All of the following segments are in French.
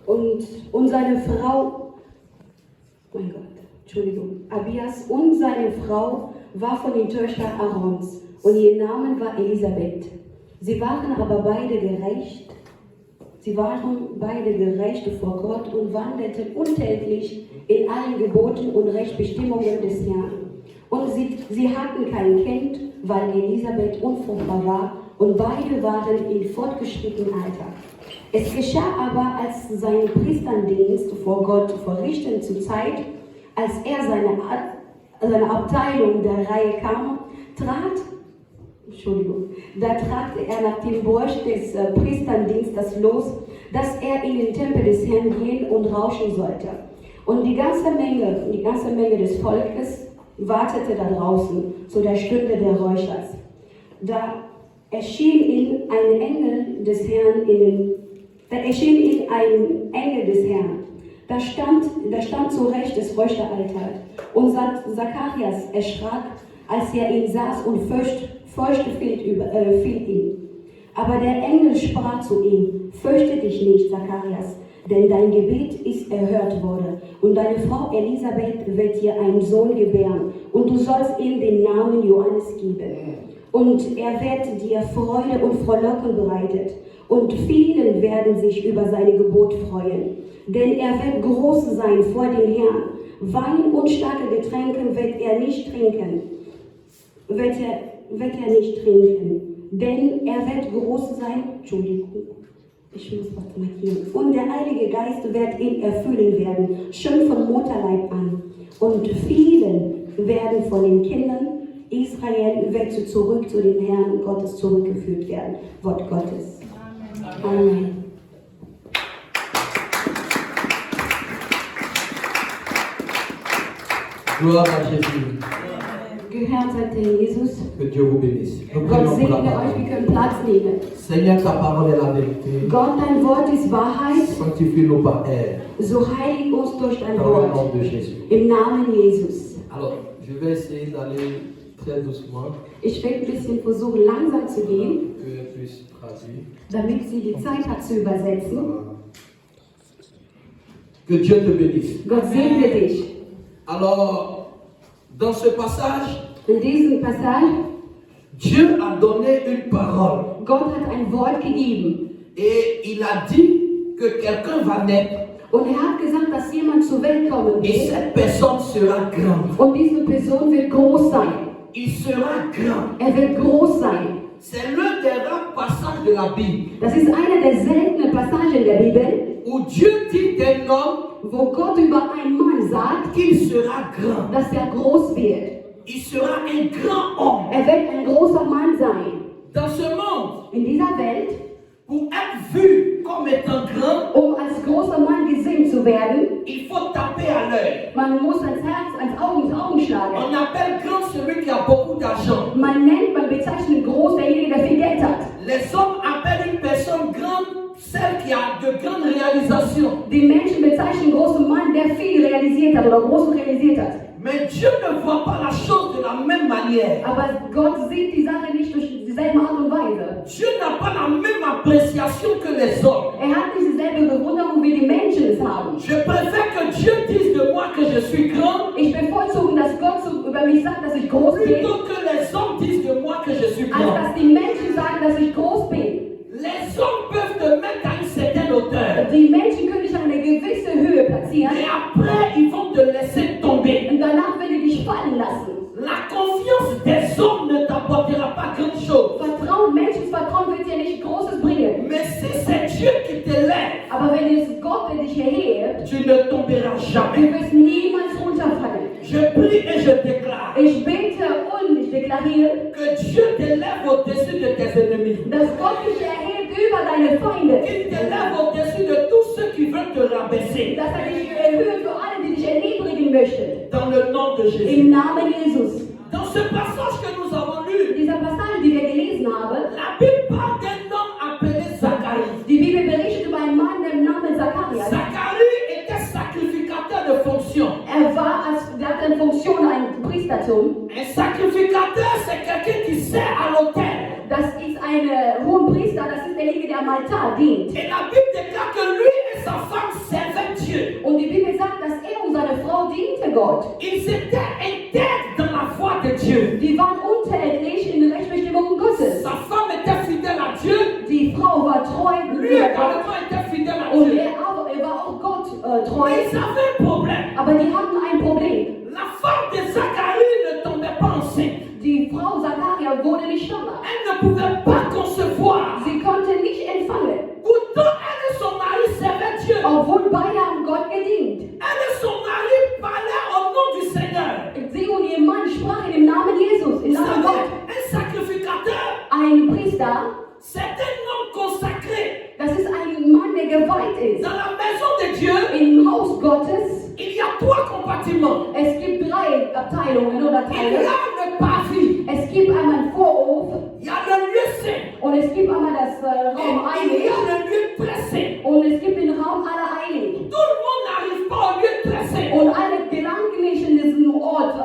und seine Frau, mein Gott, Entschuldigung, Abias und seine Frau war von den Töchtern Aarons und ihr Name war Elisabeth. Sie waren aber beide gerecht. Sie waren beide gerecht vor Gott und wandelten untäglich in allen Geboten und Rechtsbestimmungen des Herrn. Und sie hatten kein Kind, weil Elisabeth unfruchtbar war und beide waren in fortgeschrittenem Alter. Es geschah aber, als sein Priesterdienst vor Gott verrichten zur Zeit, als er seine Abteilung der Reihe kam, da trat er nach dem Bursch des Priesterdienstes los, dass er in den Tempel des Herrn gehen und rauschen sollte. Und die ganze Menge des Volkes wartete da draußen zu der Stunde der Räuchers. Da erschien ihm ein Engel des Herrn Da stand zu Recht des Räucheraltars. Und Zacharias erschrak, als er ihn sah und Furcht fiel ihm. Aber der Engel sprach zu ihm: Fürchte dich nicht, Zacharias, denn dein Gebet ist erhört worden. Und deine Frau Elisabeth wird dir einen Sohn gebären. Und du sollst ihm den Namen Johannes geben. Und er wird dir Freude und Frohlocken bereitet. Und vielen werden sich über seine Geburt freuen. Denn er wird groß sein vor dem Herrn. Wein und starke Getränke wird er nicht trinken. Denn er wird groß sein. Entschuldigung. Ich muss was markieren. Und der Heilige Geist wird ihn erfüllen werden, schon vom Mutterleib an. Und vielen werden von den Kindern Israel wird zurück zu dem Herrn Gottes zurückgeführt werden. Wort Gottes. Amen. Amen. Gloire à Jésus. Gehört seid ihr Jesus. Que Dieu vous bénisse. Gott segne euch, wir können Platz nehmen. Seigneur, ta parole est la vérité. Gott, dein Wort ist Wahrheit. Sanctifie-nous par elle. So heilig uns durch dein Dans le Wort. nom de Jésus. Im Namen Jesus. Alors, je vais essayer d'aller très doucement. Ich werde ein bisschen versuchen, langsam zu gehen, Que elle puisse traduire. damit sie die Zeit hat zu übersetzen. Que Dieu te bénisse. Gott segne dich. Alors, dans ce passage, In diesem Passage, Dieu a donné une parole. Gott hat ein Wort gegeben. Et il a dit que quelqu'un va naître. Und er hat gesagt, dass jemand zur Welt kommen Et wird. cette personne sera grande. Und diese Person wird groß sein. Il sera grand. Er wird groß sein. C'est l'un des rares passages de la Bible Das ist eine der seltenen Passagen der Bibel, où Dieu dit d'un homme wo Gott über einen Mann sagt, qu'il sera grand. dass er groß wird. Il sera un grand homme. Er wird ein großer Mann sein. Dans ce monde, In dieser Welt, pour être vu comme étant grand, um als großer Mann gesehen zu werden, il faut taper à l'œil. man muss ans Herz, ans Augen schlagen. On appelle grand celui qui a beaucoup d'argent. Man bezeichnet groß derjenige, der viel Geld hat. Les hommes appellent une personne grande celle qui a de grandes réalisations. Die Menschen bezeichnen großen Mann, der viel realisiert hat oder Großes realisiert hat. Mais Dieu ne voit pas la chose de la même manière. Aber Gott sieht die Sache nicht durch dieselbe Art und Weise. Dieu n'a pas la même appréciation que les hommes. Er hat nicht dieselbe Bewunderung, wie die Menschen es haben. Je préfère que Dieu dise de moi que je suis grand. Ich bevorzuge, dass Gott über mich sagt, dass ich groß bin, Plutôt que les hommes disent de moi que je suis als grand. dass die Menschen sagen, dass ich groß bin. Les hommes peuvent te mettre à une certaine hauteur. Die Menschen können dich an eine gewisse Höhe platzieren Et après, ils vont te laisser tomber. und danach werden die dich fallen lassen. La confiance des hommes ne t'apportera pas grand chose. Menschenvertrauen wird dir nicht Großes bringen. Mais si c'est Dieu qui t'élève, Aber wenn es Gott, der dich erhebt, tu ne tomberas du jamais. wirst niemals runterfallen. Je prie et je déclare Ich bete und ich deklariere, que Dieu t'élève au-dessus de tes ennemis. dass Gott dich erhebt über deine Feinde. Qu'il t'élève au-dessus de tous ceux qui veulent te rabaisser. Dass dich erhöht für alle, die dich erniedrigen möchten. Dans le nom de Jésus. Im Namen Jesus. Dans ce passage que nous avons lu, Dieser Passage, die wir gelesen haben, la Bible parle d'un homme appelé Zacharie. die Bibel berichtet über einen Mann, der im Namen Zacharias. Zacharie était sacrificateur de fonction. Er hatte eine Funktion, ein Priestertum. Un sacrificateur, c'est quelqu'un qui sert à l'autel. Das ist ein Hohenpriester, das ist derjenige, der am Altar dient. Et la Bible déclare que lui et sa femme servaient Dieu. Und die Bibel sagt, dass er und seine Frau diente Gott. Ils étaient intègres dans la foi de Dieu. Die waren untätlich in den Rechtsbestimmungen Gottes. Sa femme était fidèle à Dieu. Die Frau war treu Lui gegenüber Gott. également était fidèle à Und Dieu. er war auch Gott treu. Mais ils avaient un problème. Aber die hatten ein Problem. La femme de Zacharie ne tombait pas enceinte. Die Frau Zachariah wurde nicht schwanger. Elle ne pouvait pas concevoir. Sie konnte nicht empfangen. Pourtant, elle et son mari servaient Dieu. Obwohl beide haben Gott gedient. Elle et son mari parlaient au nom du Seigneur. Sie und ihr Mann sprachen im Namen Jesus, im Vous Namen savez, Gott. un sacrificateur, Ein Priester, c'est un homme consacré. das ist ein Mann, der geweiht ist. Dans la maison de Dieu, Im Haus Gottes, il y a 3 compartiments. es gibt 3 Abteilungen oder Il y Teile. a le parvis, Es gibt einmal einen Vorhof il y a le lieu saint, und es gibt einmal das et Raum il y Heilig a le lieu très saint. und es gibt den Raum Allerheilig. Tout le monde n'arrive pas au lieu très saint. Und alle gelangen nicht in diesen Ort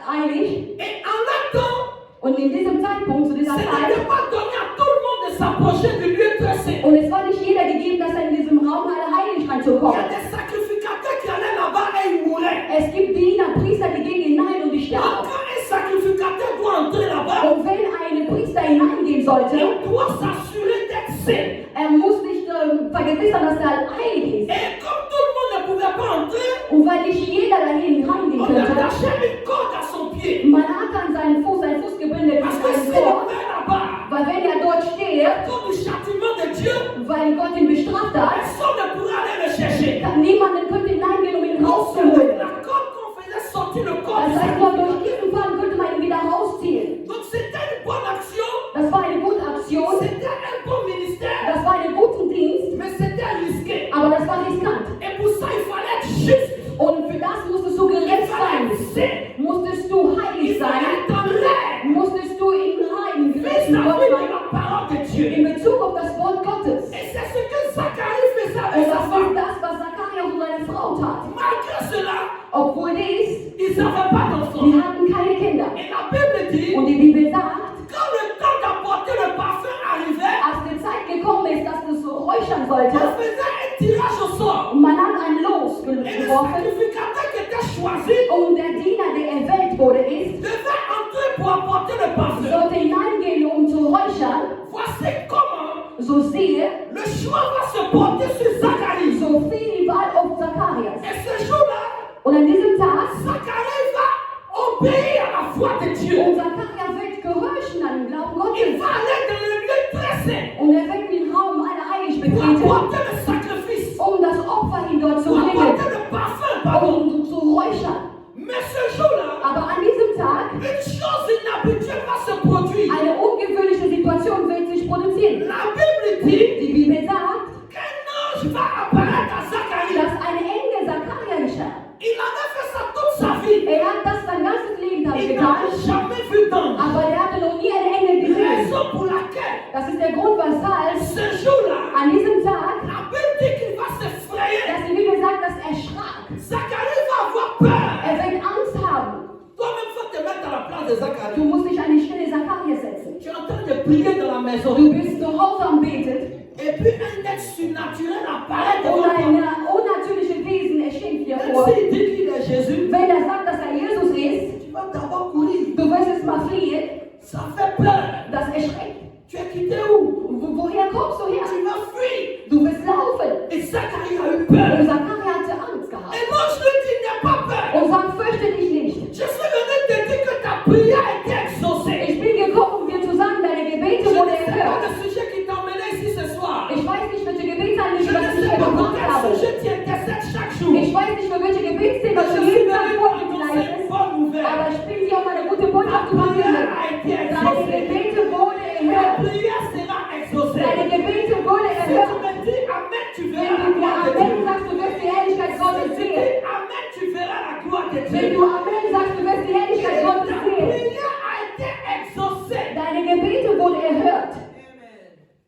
Allerheilig. Et en attendant, Und in diesem Zeitpunkt, zu ce dieser Zeit, n'était pas donné à tout le monde de s'approcher du lieu très saint. und es war nicht jeder gegeben, dass er in diesem Raum Allerheilig Il y a reinzukommen. des sacrificateurs qui allaient là-bas et ils mouraient. Es gibt Diener, Priester, die gehen hinein und die Donc, sterben. quand un sacrificateur doit entrer là-bas, Und wenn ein Priester hineingehen sollte, il doit s'assurer d'être saint. er muss nicht vergewissern, dass er halt heilig ist. Et comme tout le monde ne pouvait pas entrer, Und weil nicht jeder dahin reingehen on könnte, attachait une corde à son pied. man hat an seinen Fuß ein Fußgebinde Parce mit que einem s'il est Tor, là-bas, weil wenn er dort stirbt, comme du châtiment de Dieu, weil Gott ihn bestraft hat, personne ne pourra aller le chercher. niemand könnte hineingehen, um ihn Donc, rauszuholen. la corde qu'on faisait sortir le corps du Das heißt, nur durch sacrificateur. diesen Fall könnte man ihn wieder rausziehen. Donc, c'était une bonne action, Das war eine gute Aktion, c'était un bon ministère, das war ein guter Dienst, mais c'était risqué. aber das war riskant. Et pour ça, il fallait être juste. Und für das musstest du Il gerecht fallait sein, être saint. musstest du Il heilig fallait sein, être en règle. musstest du in Heiligen Vis-à-vis gerecht Gott de sein, la parole de Dieu. in Bezug auf das Wort Gottes. Et c'est ce que Zacharie faisait Und avec das sa ist femme. das, was Zacharias und seine Frau tat. Malgré cela, Obwohl dies, ils n'avaient pas d'enfants. die hatten keine Kinder. Et la Bible dit, Und die Bibel sagt, quand le temps d'apporter le parfum arrivait, als die Zeit gekommen ist, dass du so räuchern on sollte, faisait un tirage au sort. man hat ein Los Et le geworfen sacrificateur qui était choisi und der Diener, der erwählt wurde, ist, devait entrer pour apporter le parfum. sollte hineingehen, um zu räuchern. Voici comment So siehe, le choix va se porter sur Zacharie. so fiel die Wahl auf Zacharias. Et ce jour-là, Und an diesem Tag, Zacharie va obéir à la foi de Dieu. und Zacharias wird gehorchen an den Glauben Il Gottes. va aller dans le lieu très saint Und er wird den Raum aller Heilig pour betreten, apporter le sacrifice, um das Opfer hin dort zu pour bringen, apporter le parfum, pardon. um zu räuchern. Mais ce jour-là, Aber an diesem Tag, une chose inhabituelle va se produire. eine ungewöhnliche Situation wird sich produzieren. La Bible dit Die Bibel sagt, qu'un ange va apparaître à Zacharie. dass ein Engel Zacharias geschah. Il avait fait ça toute sa vie. Er hat das sein ganzes Leben damit Il getan, n'avait jamais vu d'ange. aber er hatte noch nie einen Engel gesehen. Raison pour laquelle, Das ist der Grund, weshalb ce jour-là, an diesem Tag, la Bible dit qu'il va s'effrayer. dass die Bibel sagt, dass er schrak. Zacharie va avoir peur. Er wird Angst haben. Toi-même, faut te mettre à la place de Du Zacharie. musst dich an die Stelle Zacharias setzen. Tu es en train de prier dans la maison. Du bist zu Hause am Beten Et puis un être surnaturel apparaît und devant toi. ein unnatürliches Wesen erscheint dir Même vor. s'il dit qu'il est Jésus, Wenn er sagt, dass er Jesus ist, tu vas d'abord courir. du wirst es mal fliehen, Ça fait peur. das erschreckt. Tu es quitté où? Woher kommst du her? Tu vas fuir. Du wirst laufen. Et Zacharie a eu Und peur. Zacharias hatte Angst gehabt. Et moi, je lui dis, n'aie pas peur. Und sagt, fürchte dich nicht. Je suis venu te dire que ta prière a été exaucée. Ich bin gekommen, um dir zu sagen, deine Gebete Je ne wurden sais pas erhört. le sujet qui t'a emmené ici ce soir. Ich weiß nicht, welche Gebetsanliegen Je das ne ich sais hier pas pour gebracht quel habe. sujet tu intercèdes chaque jour. Ich weiß nicht, für welche Gebetsthemen Mais du je suis jeden venu Tag pour annoncer une vorbereitest. bonne nouvelle. Aber ich bin hier, um eine gute Botschaft zu Ta prière verkünden. a été Deine exaucée. Gebete wurden Ta erhört. prière sera exaucée. Deine Gebete wurden Si tu erhört. me dis Amen, tu Wenn verras la du dir gloire de Amen Dieu. sagst, du wirst die Herrlichkeit Gottes Si tu sehen. dis Amen, tu verras la gloire de Wenn Dieu. du Amen sagst, du wirst die Herrlichkeit Ta Gottes sehen. prière a été exaucée. Deine Gebete wurden erhört.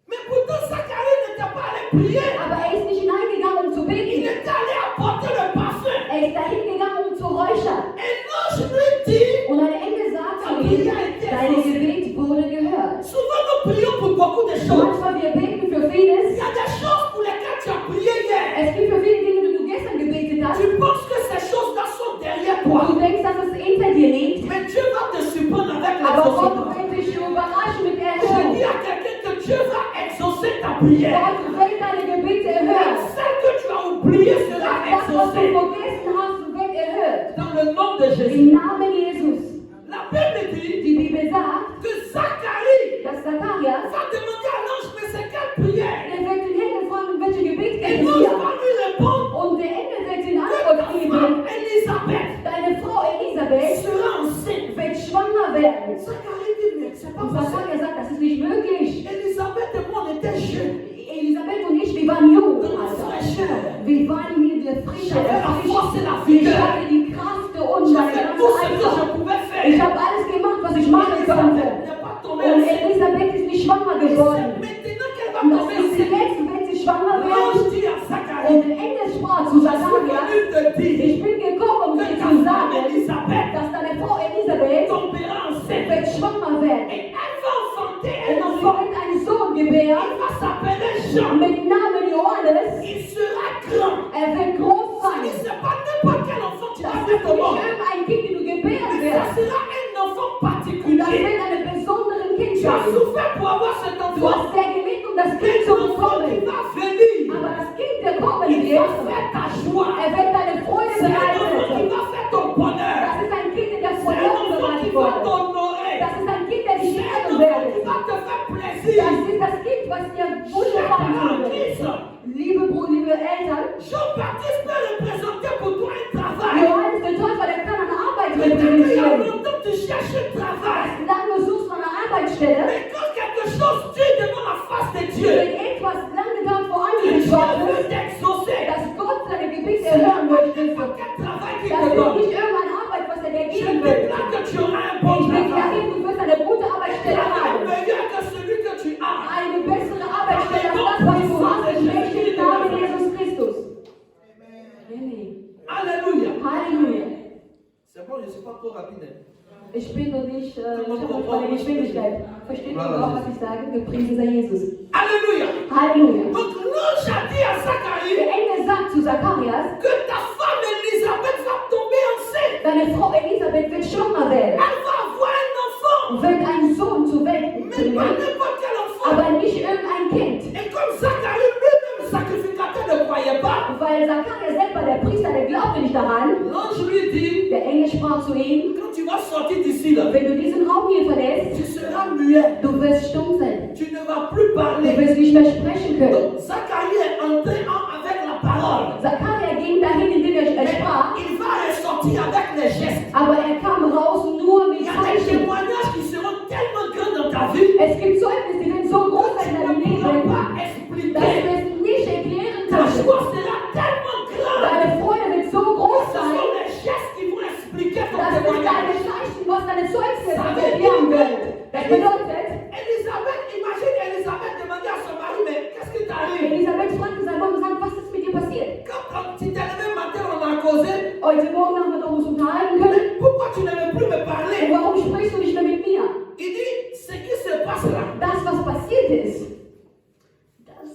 Mais pourtant, Zacharie n'était pas allé prier. Aber er ist nicht hineingegangen, um zu Il beten. était allé apporter le parfum. Er ist dahin gegangen, um zu räuchern. Et l'ange lui dit, Und ein Engel sagt zu ihm, deine Gebete wurden gehört. souvent nous prions pour prière. Gott wird deine Gebete Et erhören. celle que tu as oubliée sera Das, was du exaucée. vergessen hast, wird erhört. Dans le nom de Jésus. Im Namen Jesus. La Bible dit Die Bibel sagt, que Zacharie dass Zacharias, va demander à l'ange, mais c'est quelle prière? er wird den Engel fragen, welche Gebet Et ist l'ange hier? va lui répondre Und der Engel wird ihn que ta Antwort femme geben, Élisabeth deine Frau Elisabeth sera enceinte. wird schwanger werden. Zacharie dit, mais c'est pas Und possible. Zacharias sagt, das ist nicht möglich. Elisabeth et moi, on était jeunes. Elisabeth und ich, wir waren jung. Dans la Alter. fraîcheur. Wir waren hier der Frische, J'avais der la force et la Ich vigueur. hatte die Kraft und J'ai meine fait ganze tout ce que je Eifer. pouvais Ich faire. habe alles gemacht, was ich machen konnte. Elisabeth n'est pas tombée Und enceinte. Elisabeth ist nicht schwanger C'est geworden. maintenant qu'elle va Und das tomber ist enceinte. jetzt, wird sie schwanger werden. L'ange dit à Zacharie, Und der Engel sprach zu je suis Zacharias, venu te dire ich bin gekommen, um que dir ta zu femme sagen, Elisabeth dass deine Frau Elisabeth tombera enceinte. wird schwanger werden. Et elle va enfanter un Und sie enfant. wird einen Sohn gebären Il va s'appeler Jean. mit Namen Johannes. Il sera grand. Er wird groß Il sein. ne sait pas n'importe quel enfant tu Das vas ist mettre au nicht monde. irgendein Kind, den du gebären Mais ça wirst. sera un enfant Und das particulier. wird eine besondere Kind Tu as sein. souffert pour avoir cet Du enfant. hast sehr gelitten, um das Kind Mais zu l'enfant qui bekommen. va venir, Aber das Kind, der kommen il va wird, faire ta joie. er wird deine Freude C'est un enfant qui bereiten. va faire ton bonheur. Das ist ein Kind, der C'est von un Gott enfant qui bereitet va wurde. t'honorer. Das ist ein Kind, der dich C'est un ehren enfant wird. qui va te faire Das plaisir. ist das Kind, was dir Chers wunderbar parents en tut. Christ, Liebe Brüder, liebe Eltern, Jean-Baptiste peut représenter pour toi un travail. Johannes der Täufer, der kann eine Arbeit Peut-être qu'il y a repräsentieren. longtemps tu cherches un travail. Lange suchst du eine Arbeitsstelle, Mais quand quelque chose tue devant la face de Dieu, wenn etwas lange dauert vor que Angesicht Dieu Gottes, veut t'exaucer, dass Gott seine Gebete erhören möchte. quel travail qu'il Das te ist donne. nicht irgendeine Arbeit, was er dir Je geben will. déclare que tu auras un bon Ich travail. deklariere, du wirst eine gute Arbeitsstelle haben. Meilleur que celui que tu as. Eine bessere Arbeitsstelle als das, was du hast. Ich möchte im Namen Jesus Christus. Amen. Alléluia. Halleluja. C'est bon, je ne suis pas trop rapide. Ich bin noch nicht, ich habe nicht meine Geschwindigkeit. Versteht ihr auch, was ich sage? Gepriesen sei Jesus. Alléluia. Halleluja. Donc l'ange a dit à Der Zacharie Engel sagt zu Zacharias, que ta femme Élisabeth va tomber enceinte. deine Frau Elisabeth wird schwanger werden. Elle va avoir un enfant. Wird einen Sohn zur Welt Mais bringen. pas n'importe quel enfant. Aber nicht irgendein Kind. Et comme Zacharie lui-même, sacrificateur, ne croyait pas, Weil Zacharias selber, der Priester, der glaubte nicht daran. l'ange lui dit, Der Engel sprach zu ihm, quand tu vas sortir d'ici, là, wenn du diesen Raum hier verlässt, tu seras muet. du wirst stumm sein. Tu ne vas plus Du parler. wirst nicht mehr sprechen können. Donc Zacharie est entré avec la parole. Zacharias ging dahin, indem er sprach, Il va ressortir avec les gestes. aber er kam raus nur mit Il y a des Zeichen. témoignages qui seront tellement grands dans ta vie Es gibt Zeugnisse, die werden so groß sein in deinem que tu ne pourras Leben, pas dass expliquer. du es nicht erklären Ta kannst. joie sera tellement grande. Deine Freude wird so groß Ce sein, sont les gestes qui vont expliquer ton dass es deine témoignage. Zeichen, was deine Zeugnisse erklären werden. Das bedeutet, Elisabeth, imagine Elisabeth demander à son mari, mais qu'est-ce qui t'arrive? Elisabeth fragte seinen Mann und sagte, was ist mit dir passiert? Quand tu t'es levé matin, on a causé. Heute Morgen haben wir doch uns unterhalten können. Mais pourquoi tu ne veux plus me Und parler? warum sprichst du nicht mehr mit mir? Il dit, ce qui se passe là, Das, was passiert ist, das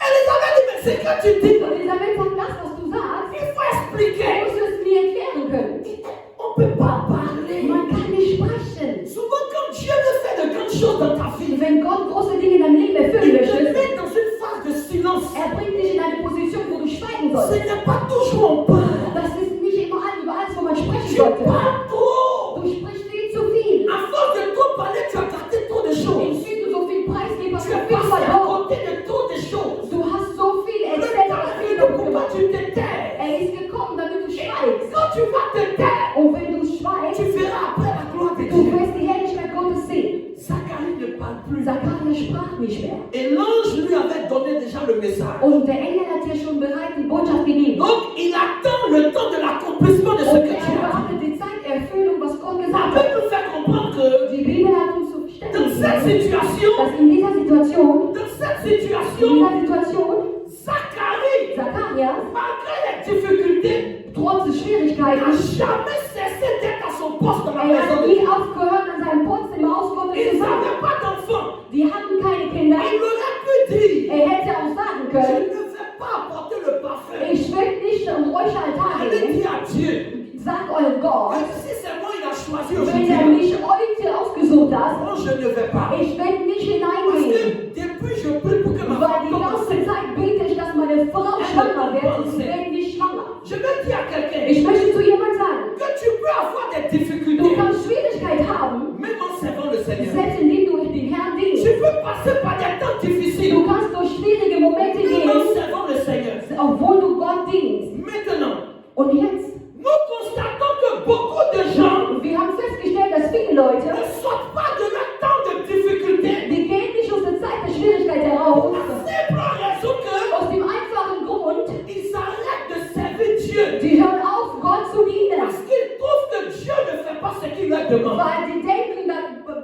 Elisabeth dit, mais c'est que tu dis, Und Elisabeth sagt, das, was du sagst, il faut du expliquer. musst es mir erklären können. On ne peut pas parler. Man kann nicht sprechen. Souvent, quand Dieu veut faire de grandes choses dans ta vie, Wenn Gott große Dinge in deinem Leben erfüllen il te möchte, met dans une phase de silence. er bringt dich in eine Position, wo du schweigen Ce sollst. n'est pas toujours on parle. Das ist nicht immer über alles, wo man sprechen Tu sollte. parles trop. Du sprichst viel zu viel. À force de trop parler, tu as gardé trop de choses. Indem du so viel preisgibst, hast Tu du es viel passé à verloren. côté de trop de choses. Du hast so viel Le erzählt, temps was est viel venu pour toi, gemacht. tu te tais. Er ist gekommen, damit du schweigst. Quand tu vas te taire, Und wenn du schweigst, tu verras après la gloire de du Dieu. wirst die Herrlichkeit Gottes sehen. Zacharie ne parle plus. Zacharias sprach nicht mehr. Et l'ange lui avait donné déjà le message. Und der Engel hat dir schon bereits die Botschaft gegeben. Donc il attend le temps de l'accomplissement de ce Und que er tu as dit. erwartet die Zeiterfüllung, was Gott La gesagt Bible hat. nous fait comprendre que Die Bibel hat uns zu dans verstehen, cette situation, dass in dieser Situation, Zacharie, Zacharias, malgré les difficultés, trotz des n'a Schwierigkeiten, jamais cessé d'être à son poste dans la er maison hat de nie Dieu. aufgehört, an seinem Posten im Haus Gottes Ils zu sein. n'avaient pas d'enfants. Die hatten keine Kinder. Il aurait pu dire, Er hätte auch sagen je können, ne vais pas apporter le parfum. ich will nicht am Räucheraltar Allez gehen. dire Gott, Si c'est moi, il a choisi wenn er aujourd'hui. mich heute ausgesucht hat, Non, je ne vais pas. ich werde nicht Parce hineingehen. que depuis, je prie pour que ma Weil femme die tombe ganze enceinte. Zeit bete ich, dass meine Frau schwanger wird und sie wird nicht schwanger. Je veux dire à quelqu'un Ich möchte zu jemandem sagen, que tu peux avoir des du difficultés, kannst Schwierigkeit haben, même en servant le Seigneur. selbst indem du den Herrn Tu dienst. peux passer par des temps difficiles, Du kannst durch schwierige Momente même en gehen, servant le Seigneur. obwohl du Gott dienst. Maintenant, Und jetzt, nous constatons que beaucoup de gens wir haben festgestellt, dass viele Leute, ne sortent pas de leur temps de difficulté. die gehen nicht aus der Zeit der Schwierigkeit heraus, La simple raison que aus dem einfachen Grund, ils arrêtent de servir Dieu. die hören auf, Gott zu dienen. Parce qu'ils trouvent que Dieu ne fait pas ce qu'il leur demande. Weil die denken,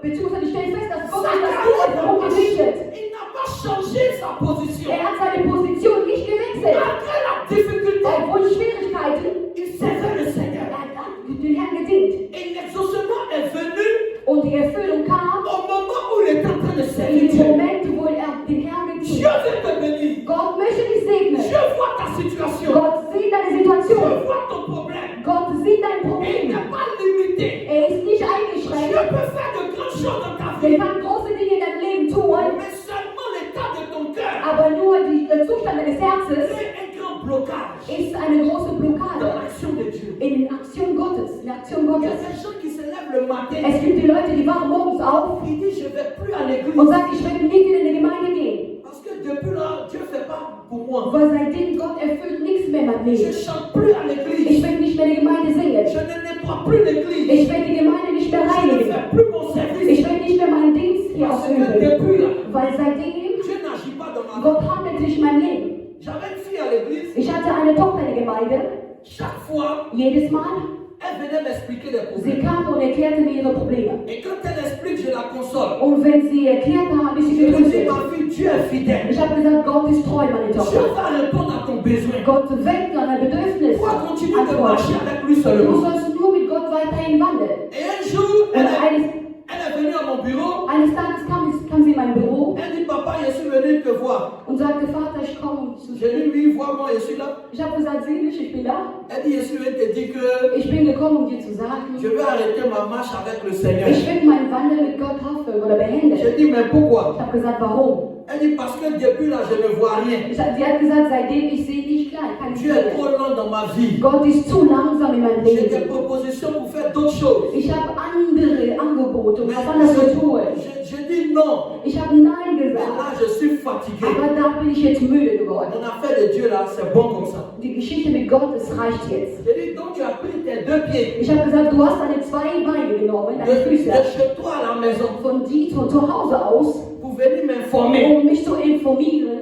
beziehungsweise die stellen fest, dass Gott nicht das tut, was darum gebietet. Il n'a pas changé sa position. Er hat seine Position nicht gewechselt. Malgré la difficulté, Obwohl Schwierigkeiten, il servait le Seigneur. er hat den Herrn gedient. Et l'exaucement est venu Und die Erfüllung kam au moment où il est en train de in servir dem Dieu. Moment, wo er den Herrn Dieu gedient. veut te bénir. Gott möchte dich segnen. Dieu voit ta situation. Gott sieht deine Dieu Situation. voit ton problème. Gott sieht dein Et il Problem. n'est pas limité. Er ist nicht Dieu eingeschränkt. peut faire de grandes choses dans ta Er vie. kann große Dinge in deinem Leben tun, Mais seulement l'état de ton cœur aber nur der Zustand deines Herzens est un grand blocage ist eine große dans Blockade l'action de Dieu. in den Aktionen Gottes. In der Aktion Il y a Gottes. des gens qui se lèvent le matin. Es gibt die Leute, die wachen morgens auf Ils disent je ne vais plus à und l'église. sagen, ich werde nie wieder in die Gemeinde gehen. Parce que depuis là, Dieu ne fait pas pour moi. Weil seitdem Gott erfüllt nichts mehr in meinem Je ne Leben. chante plus à Ich l'église. werde nicht mehr die Gemeinde singen. Je ne nettoie plus l'église. Ich werde die Gemeinde nicht mehr Je ne reinigen. fais plus mon Ich service. werde nicht mehr meinen Dienst hier Parce que ausüben. depuis là, Weil seitdem Dieu n'agit pas dans ma vie. Gott handelt sich in meinem Leben. J'avais une fille à l'église. Ich hatte eine Tochter in der Gemeinde. Chaque fois, Jedes Mal, elle venait m'expliquer des sie problèmes. kam und erklärte mir ihre Probleme. Et quand elle explique, je la console. Und wenn sie erklärte, habe ich sie Je lui dis, getröstet. ma fille, Dieu est fidèle. Ich habe gesagt, Gott ist treu, meine Dieu Tochter. va répondre à ton besoin. Gott wird dein Bedürfnis Tu dois continuer de marcher antworten. avec lui Du seulement. sollst nur mit Gott weiterhin wandeln. Et un jour, Und elle est venue à mon bureau. eines Tages kam sie in mein Büro Elle dit, papa, je suis venu te voir. und sagte, Vater, ich komme um zu Je lui dis, oui, vois-moi, je suis là. Ich habe gesagt, sieh mich, ich bin da. Elle dit, je suis venu te dire que Ich bin gekommen, um dir zu je sagen, vais arrêter ma marche avec le Seigneur. ich will meinen Wandel mit Gott aufhören oder beenden. Je dis, mais pourquoi? Ich habe gesagt, warum? Elle dit, parce que depuis là, je ne vois rien. Sie hat gesagt, seitdem ich sehe nicht klar, ich kann nicht Dieu est sehen. trop lent dans ma vie. Gott ist zu langsam in meinem J'ai des Leben. propositions pour faire d'autres choses. Ich habe andere Angebote, um Mais was anderes zu tun. je dis non. Ich habe Nein Mais gesagt. là, je suis fatigué. Aber da bin ich jetzt müde geworden. Mon affaire de Dieu là, c'est bon comme ça. Die Geschichte mit Gott, es reicht jetzt. Je dis, donc tu as pris tes deux pieds Ich habe gesagt, du hast deine zwei Beine genommen, de, deine de Füße, chez toi à la maison von zu Hause aus, pour venir m'informer. um mich zu informieren.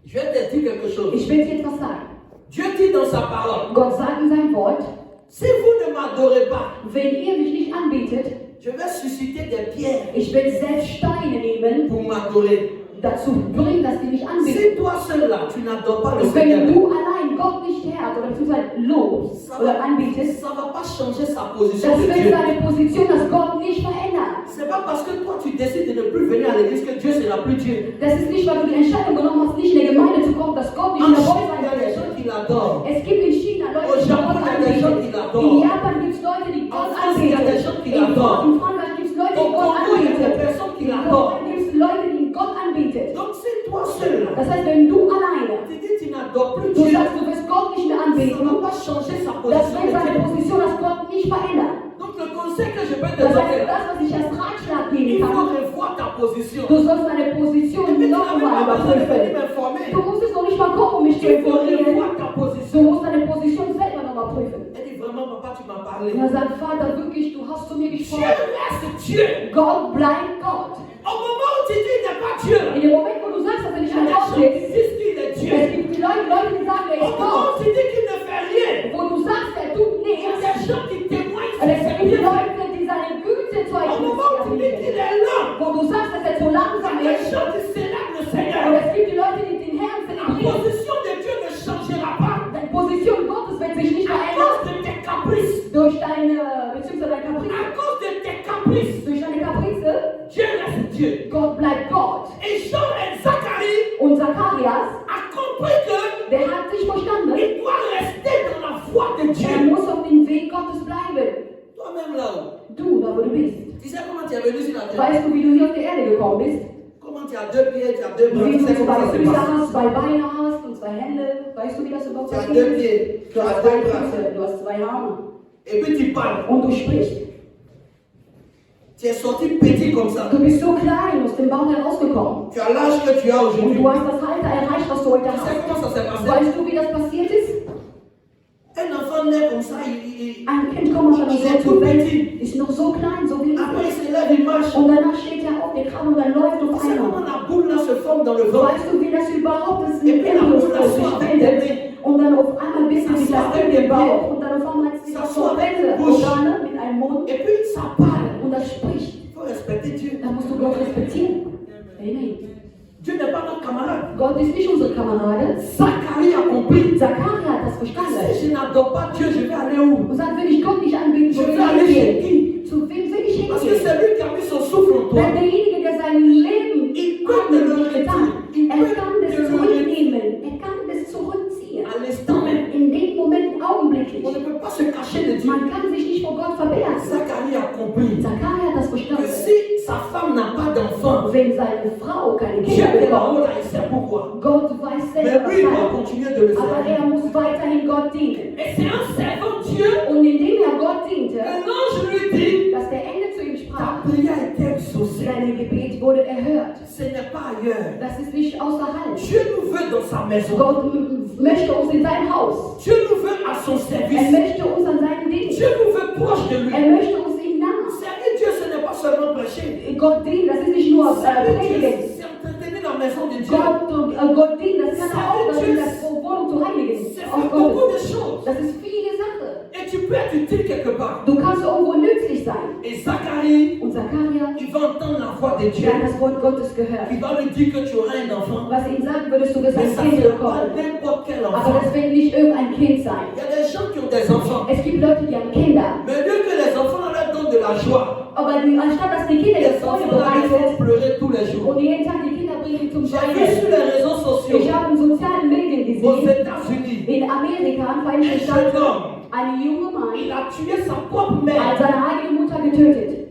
Je vais te dire quelque chose. Ich will dir etwas sagen. Dieu dit dans sa parole, Gott sagt in seinem Wort, si vous ne m'adorez pas, wenn ihr mich nicht anbetet, je vais susciter des pierres ich will selbst Steine nehmen, pour m'adorer. dazu bringen, dass die mich anbeten. Si toi seul là, tu n'adores pas le Und wenn Seigneur, du allein Gott nicht herrst oder beziehungsweise lobst ça oder ne anbetest, va pas changer sa position das de wird Dieu. seine Position, dass Gott nicht verändert. C'est pas parce que toi tu décides de ne plus venir à l'église que Dieu sera plus Dieu. Das ist nicht, weil du die Entscheidung genommen hast, nicht in der Gemeinde zu kommen, dass Gott nicht En mehr Chine, treu il y a sein des wird. gens qui l'adorent. Es gibt in China Leute, Au die Japon, Gott il y a des gens qui anbeten. l'adorent. In Japan gibt es Leute, die Gott En France, il y a des gens qui l'adorent. In Frankreich gibt es Leute, Au die Gott Congo, il y a des anbeten. personnes qui In l'adorent. Kongo gibt es Leute, die Gott anbeten. Donc si toi seul là, Das heißt, wenn du alleine, tu dis tu n'adores plus du Dieu, sagst, du wirst Gott nicht mehr ça ne anbeten, va pas changer sa das position wird de seine Dieu. Position, dass Gott nicht verändert. Donc le conseil que je peux te Das heißt, donner, das, was ich als Ratschlag il geben faut kann, revoir ta position. du sollst deine Position Et puis tu n'as même nochmal pas besoin de venir überprüfen. m'informer. Du musst es noch nicht mal kommen, um mich zu Il faut informieren. revoir ta Du position. musst deine Position selber nochmal prüfen. Elle dit vraiment, papa, tu m'as parlé. Und er sagt, Vater, wirklich, du hast zu mir Dieu gesprochen. reste Dieu. Gott bleibt Gott. Au moment où tu dis il n'est pas Dieu, In dem Moment, wo du sagst, dass er il nicht y a mehr des Gott gens qui ist, disent qu'il est es Dieu. gibt die Leute, die sagen, er Au ist moment où Gott. tu dis qu'il ne fait rien, Wo du sagst, er tut il y a nichts. des gens qui témoignent Und sur es ses gibt bienfaits. Leute, die seine Güte Au zeugen. moment où tu dis qu'il est lent, Wo du sagst, dass er zu langsam il y a des ist. gens qui célèbrent le Und Seigneur. es gibt die Leute, die den Herrn La zelebrieren. position de Dieu ne changera pas Die Position Gottes wird sich nicht à verändern cause de tes caprices. durch deine, beziehungsweise deine À Kaprize. cause de tes caprices, Durch deine Kaprize. Dieu reste Dieu. Gott bleibt Gott. Et Jean et Zacharie Und Zacharias, a compris que der hat sich verstanden. il doit rester dans la voie de Er Dieu. muss auf dem Weg Gottes bleiben. venu sur la terre? Weißt du, wie du hier auf die Erde gekommen bist? Comment tu as 2 pieds, tu as 2 bras? Wie Tu du sais zwei comment ça se Füße passe? hast, 2 Beine hast und 2 Hände. Weißt du, wie das überhaupt Tu as 2 passiert? pieds, tu Du as hast 2 2 bras. Füße, du hast 2 Arme. Et puis tu parles. Und du sprichst. Tu es sorti petit comme ça. Du bist so klein aus dem Bauch herausgekommen. Tu as l'âge que tu as Und aujourd'hui. du hast das Alter erreicht, was du heute Tu sais hast. comment ça s'est passé? Weißt du, wie das passiert ist? Un enfant naît comme ça, Ein Kind kommt schon so zur Welt, ist noch so klein, so wie après il ich. se lève, il marche. Und danach steht er auf den Kran und dann läuft Tu auf sais comment einmal. la boule là se forme dans le ventre? Weißt du, wie das überhaupt ist? Et puis la boule là Embryo sort sich avec des bildet. mains. Und dann auf einmal bist du Ça sich sort das avec in des den Bauch und dann auf einmal ist Ça das sort zur avec Welle une und bouche. dann mit einem Mund Et puis ça parle. und das spricht. Il faut respecter Dieu. Da musst du Gott respektieren. Amen. Dieu n'est pas notre camarade. Gott ist nicht unsere Kamerade. Zacharie a compris. Zachariah hat das verstanden. Si je n'adore pas Dieu, je vais aller où? Und sagt, wenn ich Gott nicht anbeten, Je wo will vais aller ich chez hingehen? qui? Zu wem will ich Parce que hingehen? c'est lui qui a mis son souffle en toi. Weil derjenige, der sein Leben Il peut te le an dich getan, il er peut kann te das le zurücknehmen, er kann das zurückziehen. à l'instant même. In dem Moment augenblicklich. On ne peut pas se cacher de Dieu. Man kann sich nicht vor Gott verbergen. Zacharie a compris Zachariah hat das que verstanden. si sa femme n'a pas d'enfant, Wenn seine Frau keine Dieu Kinder est là-haut, bekommt, là, il sait pourquoi. Gott weiß Mais selber, lui, il was doit er. continuer de le Aber servir. er muss weiterhin Gott dienen. Et c'est en servant Dieu Und indem er Gott diente, que l'ange lui dit, dass der Engel zu ihm ta sprach, prière est exaucée. sein Gebet wurde erhört. Ce n'est pas ailleurs. Das ist nicht außerhalb. Dieu nous veut dans sa maison. Gott möchte uns in sein Haus. Dieu nous veut à son Er service. möchte uns an seinen Dienst. Dieu nous veut proche de lui. Er möchte uns ihm nah. Servir Dieu, ce n'est pas seulement prêcher. Gott dienen, das ist nicht nur Servir Dieu, predigen. c'est entretenir la maison de Dieu. Gott dienen, das kann auch, das ist das Wohnung zu heiligen. C'est Aus faire beaucoup Gottes. de choses. Das ist viele Sachen. Et tu peux être utile quelque part. Du kannst irgendwo nützlich sein. Et Zacharie, Und Zachariah, il va entendre la voix de Dieu. der hat das Wort Gottes gehört. Il va lui dire que tu auras un enfant. Was ihm sagen würdest, du wirst Mais ein ça Kind ne sera pas bekommen. n'importe quel Aber enfant. das wird nicht irgendein Kind sein. Il y a des gens qui ont des enfants. Es gibt Leute, die haben Kinder. Mais dès que les enfants leur donnent de la joie, Aber anstatt dass die Kinder les jetzt Freude enfants là, ils bereitet vont pleurer tous les jours. und jeden Tag die Kinder bringen zum J'ai vu sur Weinen. les réseaux sociaux, Ich habe in sozialen Medien aux gesehen, États-Unis, in Amerika, in un Vereinigten jeune Staaten, homme, ein junger Mann il a tué sa propre hat mère. seine eigene Mutter getötet.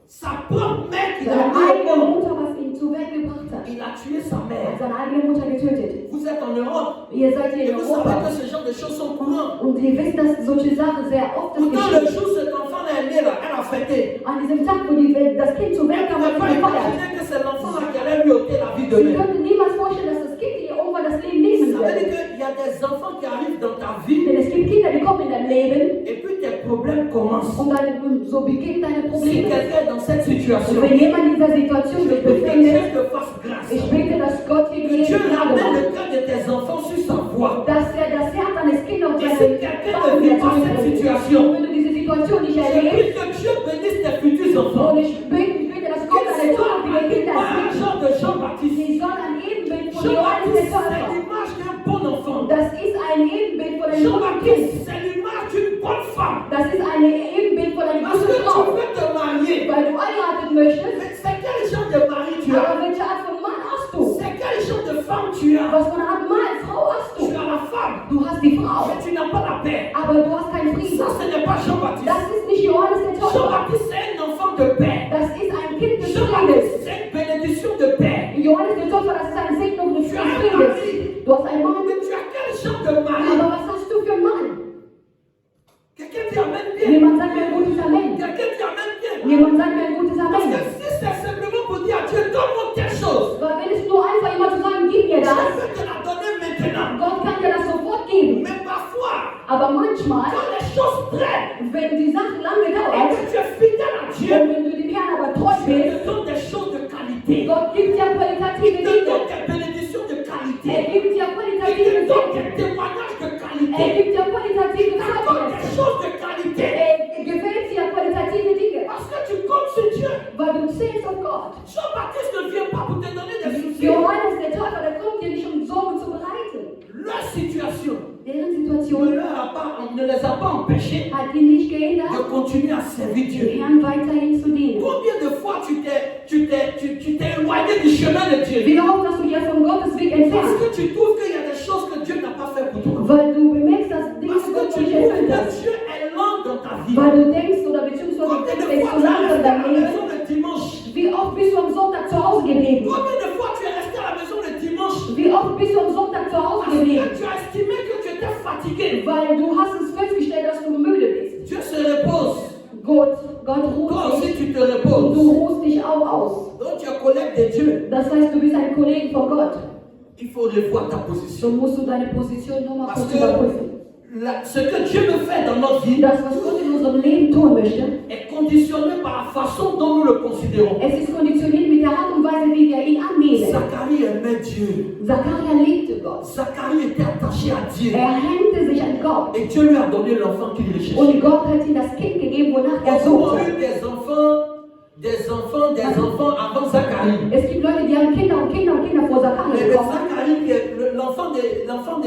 Sa propre mère qu'il Seine a mis au eigene monde. Mutter, was ihn zur Welt gebracht hat. Il a tué sa Er hat mère. seine eigene Mutter getötet. Vous êtes en Europe Ihr seid hier et in vous savez Europa que ce genre de choses sont courantes. und ihr wisst, dass solche Sachen sehr oft das Pourtant, le geschieht. jour où cet enfant est né, là, elle a fêté. An diesem Tag, wo das Kind zur Elle Welt ne kam, pouvait hat pas sie gefeiert. imaginer que c'est l'enfant là qui allait lui ôter la vie Sie demain. könnte niemals vorstellen, dass das Kind ihr irgendwann das Leben nehmen Ça veut wird. dire qu'il y a des enfants qui arrivent dans ta vie Denn es gibt Kinder, die kommen in dein Leben et puis tes problèmes commencent. und dann so beginnen deine Si Probleme. quelqu'un est dans cette Und situation, wenn jemand in dieser Situation je sich prie que befindet, Dieu te fasse grâce. ich bete, dass Gott dir Que Dieu Gnade ramène macht, le cœur de tes enfants sur sa voie. dass er das Herz deines Kindes auf Et si seine quelqu'un Waffen ne vit pas wieder cette zurückbringt. situation, Und wenn du diese Situation nicht je erlebst, prie que Dieu bénisse tes futurs enfants. und ich bete, dass Gott Qu'ils deine soient zukünftigen Kinder pas un sieht, genre de Jean-Baptiste. sie sollen ein Ebenbild von Johannes Jean-Baptiste, der c'est Täufer. l'image d'un bon enfant. Das ist ein Ebenbild von einem guten Kind. Jean-Baptiste, c'est l'image d'une bonne femme. Das ist ein Ebenbild von einer Parce que guten tu Frau. veux te marier. Weil du heiraten möchtest, Mais c'est quel genre de mari tu as? aber welche Art von Mann hast du? C'est quel genre de femme tu as? Was für eine Art Mann, Frau hast Tu du? as la femme, Du hast die Frau, mais tu n'as pas la paix. aber du hast keinen Frieden. Ça, ce n'est pas Jean-Baptiste. Das ist nicht Johannes der Täufer. Jean-Baptiste, c'est un enfant de paix. Das ist ein Kind des Jean-Baptiste, Friedens. c'est une bénédiction de paix. Johannes der Täufer, das ist eine Segnung des Friedens. Du hast einen Mann, Mais tu as quel genre de mari? aber was hast du für einen Mann? Quelqu'un dit Amen bien. Jemand sagt mir ein gutes Amen. Quelqu'un dit Amen bien. Jemand sagt mir ein gutes Parce que Amen. si c'est simplement pour dire à Dieu, donne-moi telle chose, Weil wenn es nur einfach jemand zu sagen, gib mir je das, peux te la donner maintenant. Gott kann dir das sofort geben. Mais parfois, Aber manchmal, quand les choses traînent, wenn die Sache lange et dauert, que tu es fidèle à Dieu, und wenn du dem Herrn aber treu Dieu bist, te donne des choses de qualité. Gott gibt dir Il qualitative te Dinge. donne des bénédictions de Er qualité. gibt dir Il qualitative te donne Dinge. des témoignages de Er qualité. gibt dir qualitative Il te donne des Zeugnisse. choses de qualité. Er gefällt dir qualitative Dinge. Parce que tu comptes sur Dieu. Weil du zählst auf Gott. Jean-Baptiste ne vient pas pour te donner des soucis. Johannes der Täufer, der kommt dir nicht, um Sorgen zu bereiten. Leur situation Deren Situation ne les a pas empêchés hat ihn nicht de gehindert, continuer à servir dem Dieu. Herrn weiterhin zu dienen. Combien de fois tu t'es éloigné du chemin de Dieu? Wie oft hast du dich von Gottes Weg Parce entfernt? que tu trouves qu'il y a des choses que Dieu n'a pas fait pour toi. Weil du bemerkst, dass Dinge Parce que Gott tu nicht trouves erfüllt que hat. Dieu est lent dans ta vie. Weil du denkst oder beziehungsweise Combien du de denkst fois so tu as langsam resté à la dein Leben. maison fatigué. weil du hast es festgestellt, dass du müde bist. Dieu se repose. Gott ruht Toi aussi, dich tu te und du reposes. ruhst dich auch aus. Donc, tu es collègue de Dieu. Das heißt, du bist ein Kollege von Gott. Il faut revoir ta So position. musst du deine Position nochmal Parce kurz que überprüfen. ce que Dieu veut faire dans notre vie Das, was Gott in unserem Leben tun möchte, est conditionné par la façon dont nous le considérons. es ist konditioniert mit der Art und Weise, wie wir ihn annehmen. Zacharie aimait Dieu. Zachariah liebte Gott. Zacharie était attaché à Dieu. Er hängte sich an Gott. Et Dieu lui a donné l'enfant qu'il recherchait. Und Gott hat ihm das Kind gegeben, wonach er Nous avons suchte. eu des enfants avant Zacharie. Es gibt Leute, die haben Kinder und Kinder und Kinder vor Zachariah Mais bekommen. Zacharie, l'enfant